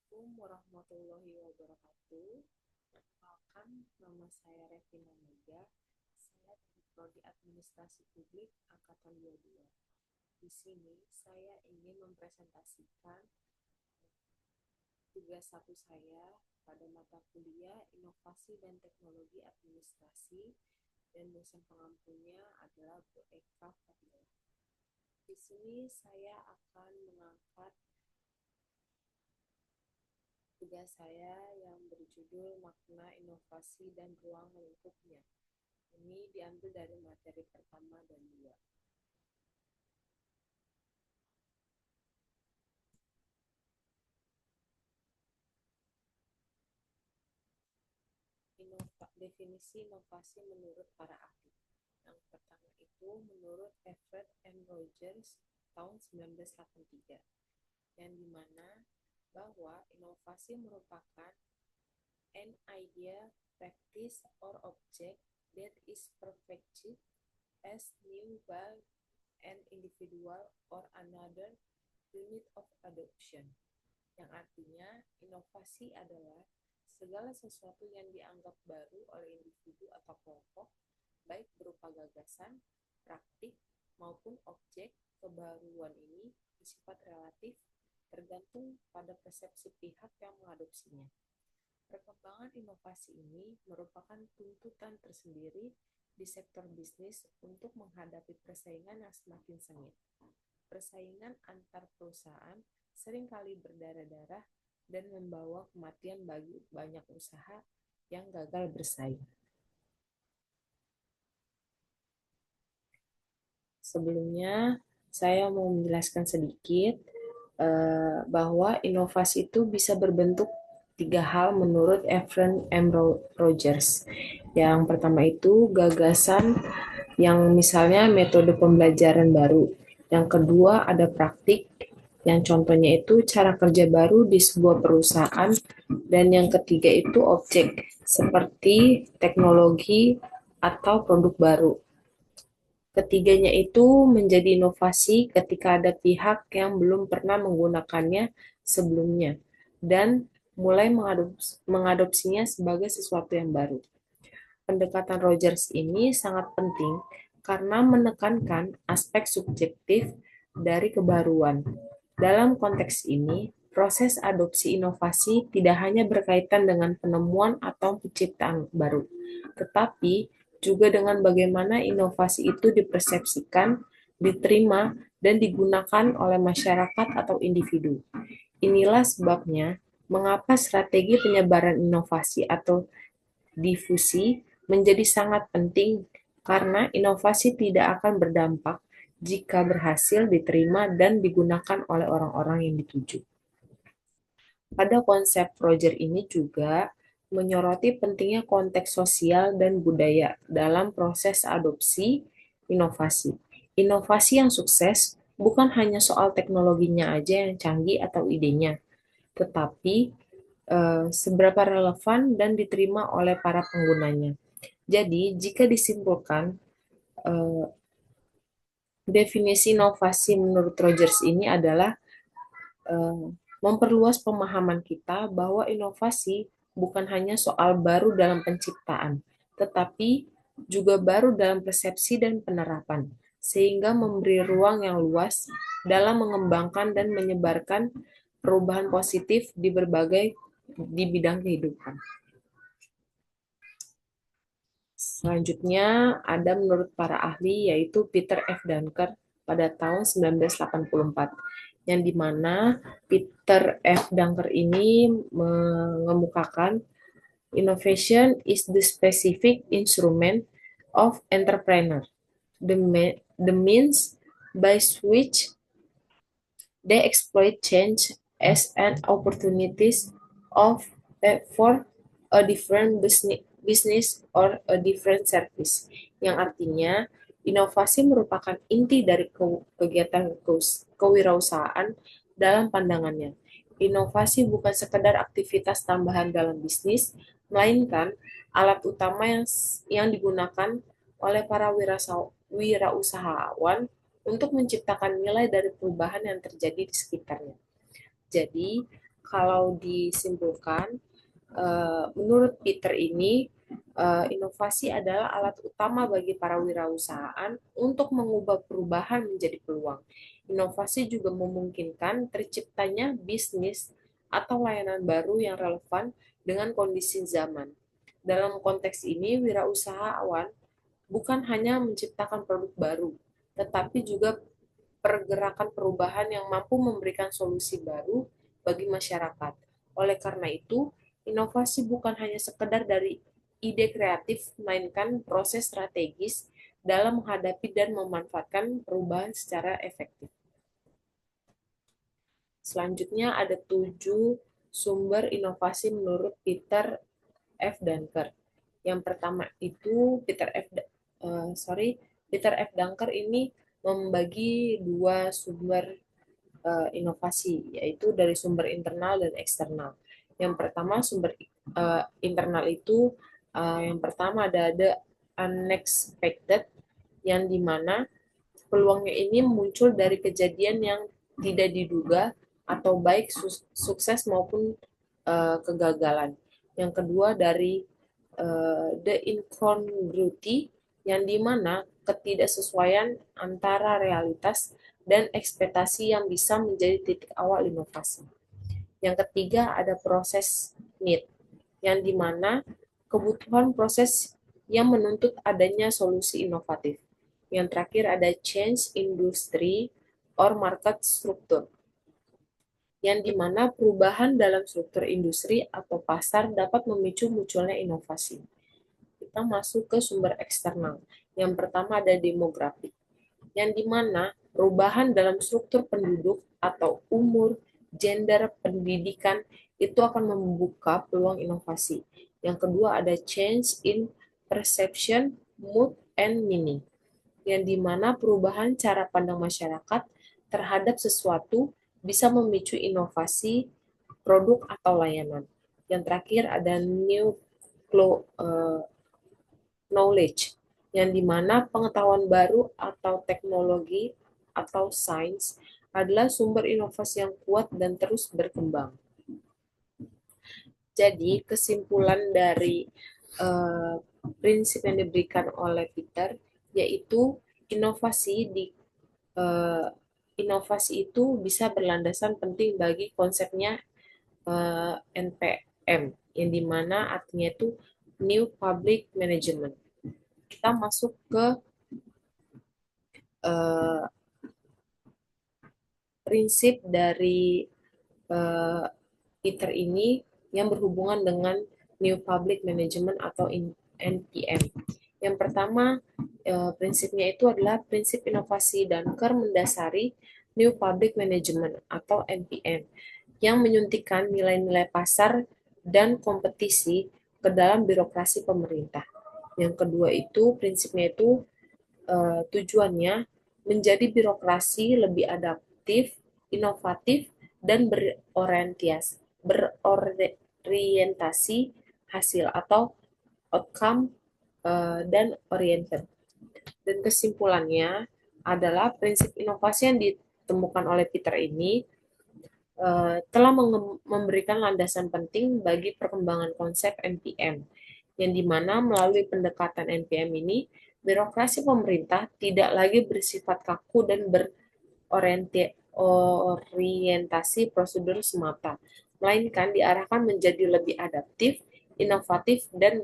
Assalamualaikum warahmatullahi wabarakatuh. Perkenalkan, nama saya Revina Mega. Saya dari Prodi Administrasi Publik Angkatan 22. Di sini saya ingin mempresentasikan tugas satu saya pada mata kuliah Inovasi dan Teknologi Administrasi, dan dosen pengampunya adalah Bu Eka Fadila. Di sini saya akan mengangkat tugas saya yang berjudul Makna Inovasi dan Ruang Lingkupnya. Ini diambil dari materi pertama dan dua. Definisi inovasi menurut para ahli. Yang pertama itu menurut Everett and Rogers tahun 1983, yang dimana bahwa inovasi merupakan an idea, practice, or object that is perfected as new by an individual or another unit of adoption. Yang artinya, inovasi adalah segala sesuatu yang dianggap baru oleh individu atau kelompok, baik berupa gagasan, praktik, maupun objek. Kebaruan ini bersifat relatif, tergantung pada persepsi pihak yang mengadopsinya. Perkembangan inovasi ini merupakan tuntutan tersendiri di sektor bisnis untuk menghadapi persaingan yang semakin sengit. Persaingan antar perusahaan seringkali berdarah-darah dan membawa kematian bagi banyak usaha yang gagal bersaing. Sebelumnya, saya mau menjelaskan sedikit bahwa inovasi itu bisa berbentuk tiga hal menurut Everett M. Rogers. Yang pertama itu gagasan yang misalnya metode pembelajaran baru. Yang kedua ada praktik, yang contohnya itu cara kerja baru di sebuah perusahaan. Dan yang ketiga itu objek, seperti teknologi atau produk baru. Ketiganya itu menjadi inovasi ketika ada pihak yang belum pernah menggunakannya sebelumnya dan mulai mengadopsinya sebagai sesuatu yang baru. Pendekatan Rogers ini sangat penting karena menekankan aspek subjektif dari kebaruan. Dalam konteks ini, proses adopsi inovasi tidak hanya berkaitan dengan penemuan atau penciptaan baru, tetapi juga dengan bagaimana inovasi itu dipersepsikan, diterima, dan digunakan oleh masyarakat atau individu. Inilah sebabnya mengapa strategi penyebaran inovasi atau difusi menjadi sangat penting, karena inovasi tidak akan berdampak jika berhasil diterima dan digunakan oleh orang-orang yang dituju. Pada konsep Roger ini juga menyoroti pentingnya konteks sosial dan budaya dalam proses adopsi inovasi. Inovasi yang sukses bukan hanya soal teknologinya aja yang canggih atau idenya, tetapi seberapa relevan dan diterima oleh para penggunanya. Jadi, jika disimpulkan, eh, definisi inovasi menurut Rogers ini adalah eh, memperluas pemahaman kita bahwa inovasi bukan hanya soal baru dalam penciptaan, tetapi juga baru dalam persepsi dan penerapan, sehingga memberi ruang yang luas dalam mengembangkan dan menyebarkan perubahan positif di bidang kehidupan. Selanjutnya ada menurut para ahli yaitu Peter F. Drucker pada tahun 1984, yang dimana Peter F. Drucker ini mengemukakan innovation is the specific instrument of entrepreneur, the means by which they exploit change as an opportunities of for a different business or a different service, yang artinya inovasi merupakan inti dari kegiatan kewirausahaan. Dalam pandangannya, inovasi bukan sekedar aktivitas tambahan dalam bisnis, melainkan alat utama yang digunakan oleh para wirausahawan untuk menciptakan nilai dari perubahan yang terjadi di sekitarnya. Jadi, kalau disimpulkan, menurut Peter ini, inovasi adalah alat utama bagi para wirausahaan untuk mengubah perubahan menjadi peluang. Inovasi juga memungkinkan terciptanya bisnis atau layanan baru yang relevan dengan kondisi zaman. Dalam konteks ini, wirausahawan bukan hanya menciptakan produk baru, tetapi juga pergerakan perubahan yang mampu memberikan solusi baru bagi masyarakat. Oleh karena itu, inovasi bukan hanya sekedar dari ide kreatif, melainkan proses strategis dalam menghadapi dan memanfaatkan perubahan secara efektif. Selanjutnya ada 7 sumber inovasi menurut Peter F. Drucker. Yang pertama itu Peter F. Drucker ini membagi dua sumber inovasi, yaitu dari sumber internal dan eksternal. Yang pertama sumber internal itu yang pertama ada the unexpected, yang dimana peluangnya ini muncul dari kejadian yang tidak diduga atau baik sukses maupun kegagalan. Yang kedua dari the incongruity, yang dimana ketidaksesuaian antara realitas dan ekspektasi yang bisa menjadi titik awal inovasi. Yang ketiga ada proses need, yang dimana kebutuhan proses yang menuntut adanya solusi inovatif. Yang terakhir ada change industry or market structure, yang dimana perubahan dalam struktur industri atau pasar dapat memicu munculnya inovasi. Kita masuk ke sumber eksternal. Yang pertama ada demografi, yang dimana perubahan dalam struktur penduduk atau umur, gender, pendidikan itu akan membuka peluang inovasi. Yang kedua ada change in perception, mood, and meaning, yang dimana perubahan cara pandang masyarakat terhadap sesuatu bisa memicu inovasi produk atau layanan. Yang terakhir ada new knowledge, yang dimana pengetahuan baru atau teknologi atau sains adalah sumber inovasi yang kuat dan terus berkembang. Jadi kesimpulan dari prinsip yang diberikan oleh Peter yaitu inovasi di uh, inovasi itu bisa berlandasan penting bagi konsepnya NPM, yang dimana artinya itu New Public Management. Kita masuk ke uh, prinsip dari uh, Peter ini yang berhubungan dengan New Public Management atau NPM. Yang pertama, prinsipnya itu adalah prinsip inovasi Duncker mendasari New Public Management atau NPM, yang menyuntikkan nilai-nilai pasar dan kompetisi ke dalam birokrasi pemerintah. Yang kedua itu, prinsipnya itu tujuannya menjadi birokrasi lebih adaptif, inovatif, dan berorientasi hasil atau outcome dan oriented. Dan kesimpulannya adalah prinsip inovasi yang ditemukan oleh Peter ini telah memberikan landasan penting bagi perkembangan konsep NPM, yang dimana melalui pendekatan NPM ini, birokrasi pemerintah tidak lagi bersifat kaku dan berorientasi prosedur semata, melainkan diarahkan menjadi lebih adaptif, inovatif, dan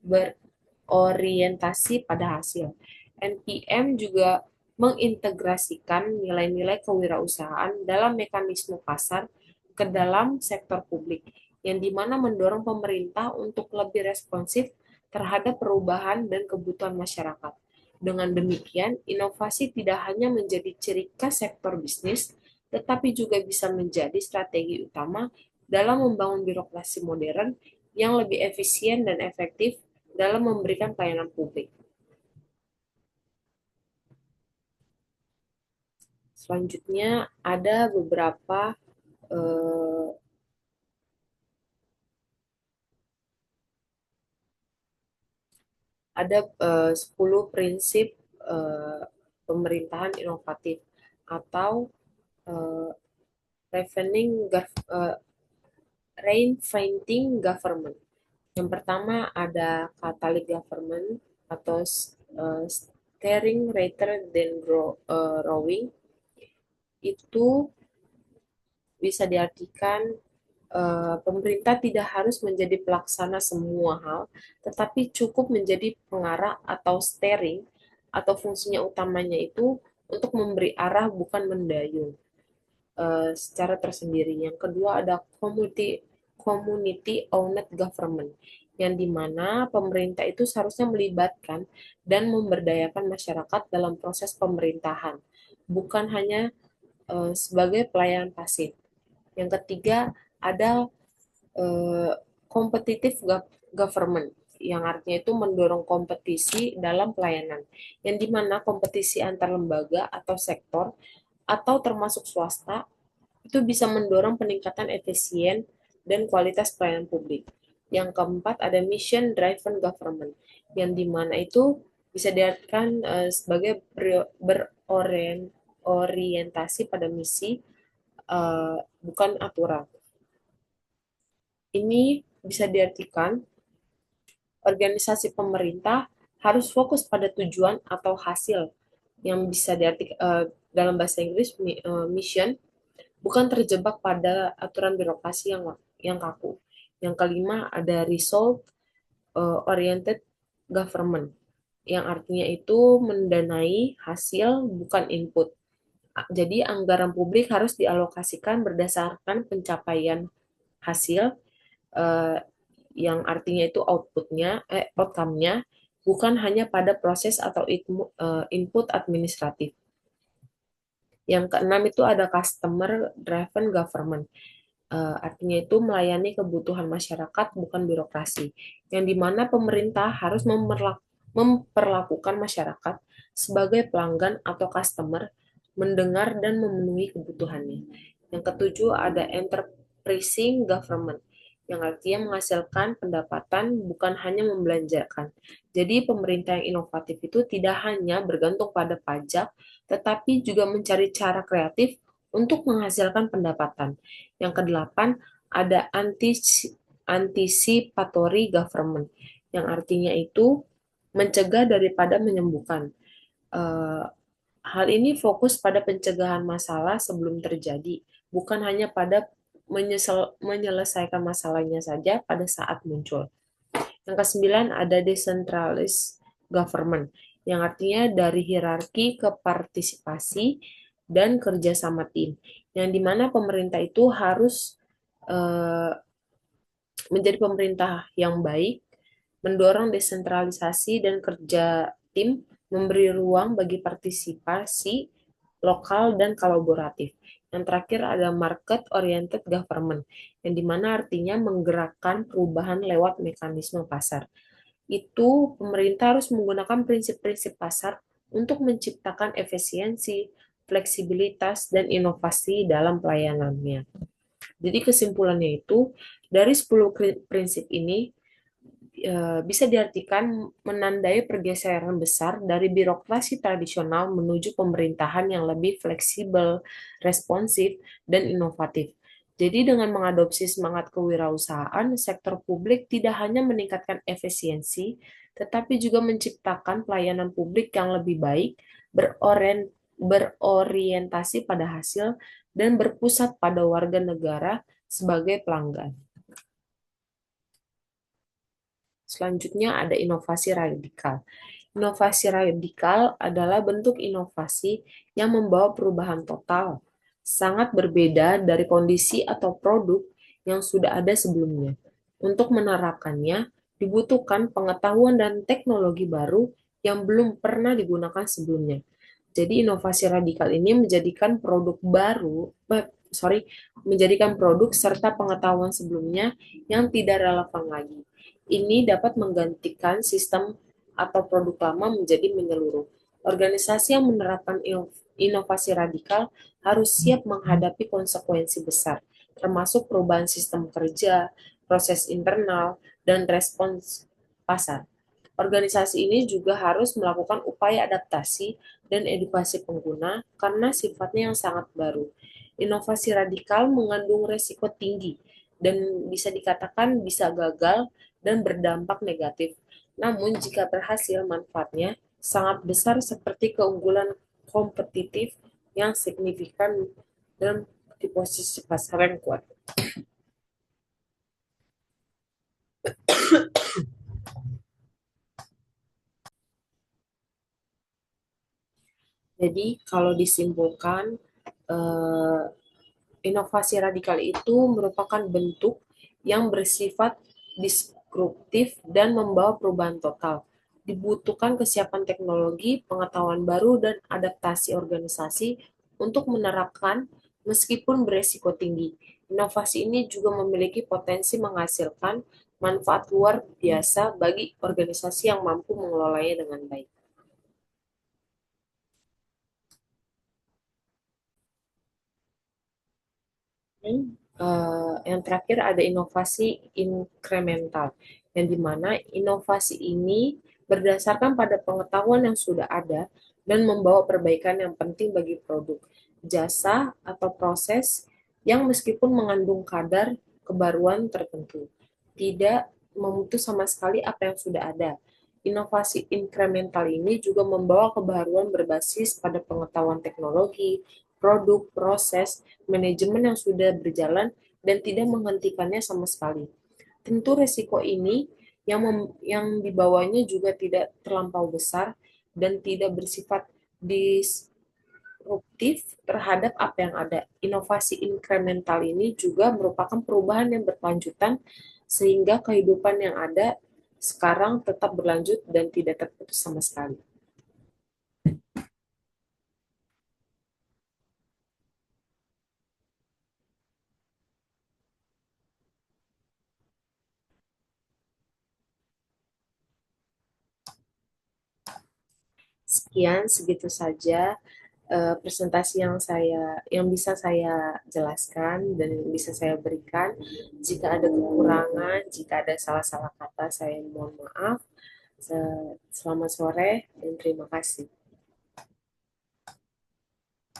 berorientasi pada hasil. NPM juga mengintegrasikan nilai-nilai kewirausahaan dalam mekanisme pasar ke dalam sektor publik, yang dimana mendorong pemerintah untuk lebih responsif terhadap perubahan dan kebutuhan masyarakat. Dengan demikian, inovasi tidak hanya menjadi ciri khas sektor bisnis, tetapi juga bisa menjadi strategi utama dalam membangun birokrasi modern yang lebih efisien dan efektif dalam memberikan pelayanan publik. Selanjutnya ada beberapa eh, ada 10 prinsip eh, pemerintahan inovatif atau eh, reinventing government. Yang pertama ada Catholic government atau steering rather than rowing. Itu bisa diartikan pemerintah tidak harus menjadi pelaksana semua hal, tetapi cukup menjadi pengarah atau steering, atau fungsinya utamanya itu untuk memberi arah bukan mendayung secara tersendiri. Yang kedua ada community owned government, yang dimana pemerintah itu seharusnya melibatkan dan memberdayakan masyarakat dalam proses pemerintahan, bukan hanya sebagai pelayan pasif. Yang ketiga ada competitive government, yang artinya itu mendorong kompetisi dalam pelayanan, yang dimana kompetisi antar lembaga atau sektor atau termasuk swasta itu bisa mendorong peningkatan efisien dan kualitas pelayanan publik. Yang keempat ada mission driven government, yang dimana itu bisa diartikan sebagai berorientasi pada misi, bukan aturan. Ini bisa diartikan organisasi pemerintah harus fokus pada tujuan atau hasil, yang bisa diartikan dalam bahasa Inggris mission, bukan terjebak pada aturan birokrasi yang kaku. Yang kelima ada result oriented government, yang artinya itu mendanai hasil bukan input. Jadi anggaran publik harus dialokasikan berdasarkan pencapaian hasil, eh, yang artinya itu outcome-nya, bukan hanya pada proses atau input administratif. Yang keenam itu ada customer driven government. Artinya itu melayani kebutuhan masyarakat bukan birokrasi. Yang dimana pemerintah harus memperlakukan masyarakat sebagai pelanggan atau customer, mendengar dan memenuhi kebutuhannya. Yang ketujuh ada enterprising government, yang artinya menghasilkan pendapatan bukan hanya membelanjakan. Jadi pemerintah yang inovatif itu tidak hanya bergantung pada pajak, tetapi juga mencari cara kreatif untuk menghasilkan pendapatan. Yang kedelapan ada anticipatory government, yang artinya itu mencegah daripada menyembuhkan. Eh, Hal ini fokus pada pencegahan masalah sebelum terjadi, bukan hanya pada menyelesaikan masalahnya saja pada saat muncul. Yang kesembilan ada decentralized government, yang artinya dari hierarki ke partisipasi dan kerjasama tim, yang dimana pemerintah itu harus eh, menjadi pemerintah yang baik, mendorong desentralisasi dan kerja tim, memberi ruang bagi partisipasi lokal dan kolaboratif. Yang terakhir ada market oriented government, yang dimana artinya menggerakkan perubahan lewat mekanisme pasar. Itu pemerintah harus menggunakan prinsip-prinsip pasar untuk menciptakan efisiensi, fleksibilitas, dan inovasi dalam pelayanannya. Jadi kesimpulannya itu, dari 10 prinsip ini bisa diartikan menandai pergeseran besar dari birokrasi tradisional menuju pemerintahan yang lebih fleksibel, responsif, dan inovatif. Jadi dengan mengadopsi semangat kewirausahaan, sektor publik tidak hanya meningkatkan efisiensi, tetapi juga menciptakan pelayanan publik yang lebih baik, berorientasi pada hasil, dan berpusat pada warga negara sebagai pelanggan. Selanjutnya ada inovasi radikal. Inovasi radikal adalah bentuk inovasi yang membawa perubahan total, sangat berbeda dari kondisi atau produk yang sudah ada sebelumnya. Untuk menerapkannya, dibutuhkan pengetahuan dan teknologi baru yang belum pernah digunakan sebelumnya. Jadi inovasi radikal ini menjadikan produk serta pengetahuan sebelumnya yang tidak relevan lagi. Ini dapat menggantikan sistem atau produk lama menjadi menyeluruh. Organisasi yang menerapkan inovasi radikal harus siap menghadapi konsekuensi besar, termasuk perubahan sistem kerja, proses internal, dan respons pasar. Organisasi ini juga harus melakukan upaya adaptasi dan edukasi pengguna karena sifatnya yang sangat baru. Inovasi radikal mengandung resiko tinggi dan bisa dikatakan bisa gagal dan berdampak negatif. Namun jika berhasil, manfaatnya sangat besar seperti keunggulan kompetitif yang signifikan dan di posisi pasar yang kuat. Jadi kalau disimpulkan, eh, inovasi radikal itu merupakan bentuk yang bersifat disruptif dan membawa perubahan total. Dibutuhkan kesiapan teknologi, pengetahuan baru, dan adaptasi organisasi untuk menerapkan meskipun beresiko tinggi. Inovasi ini juga memiliki potensi menghasilkan manfaat luar biasa bagi organisasi yang mampu mengelolanya dengan baik. Yang terakhir ada inovasi inkremental, yang dimana inovasi ini berdasarkan pada pengetahuan yang sudah ada dan membawa perbaikan yang penting bagi produk, jasa, atau proses yang meskipun mengandung kadar kebaruan tertentu, tidak memutus sama sekali apa yang sudah ada. Inovasi inkremental ini juga membawa kebaruan berbasis pada pengetahuan teknologi, produk, proses, manajemen yang sudah berjalan dan tidak menghentikannya sama sekali. Tentu resiko ini yang dibawanya juga tidak terlampau besar dan tidak bersifat disruptif terhadap apa yang ada. Inovasi inkremental ini juga merupakan perubahan yang berkelanjutan sehingga kehidupan yang ada sekarang tetap berlanjut dan tidak terputus sama sekali. Sekian, segitu saja presentasi yang bisa saya jelaskan dan bisa saya berikan. Jika ada kekurangan, jika ada salah-salah kata, saya mohon maaf. Selamat sore dan terima kasih.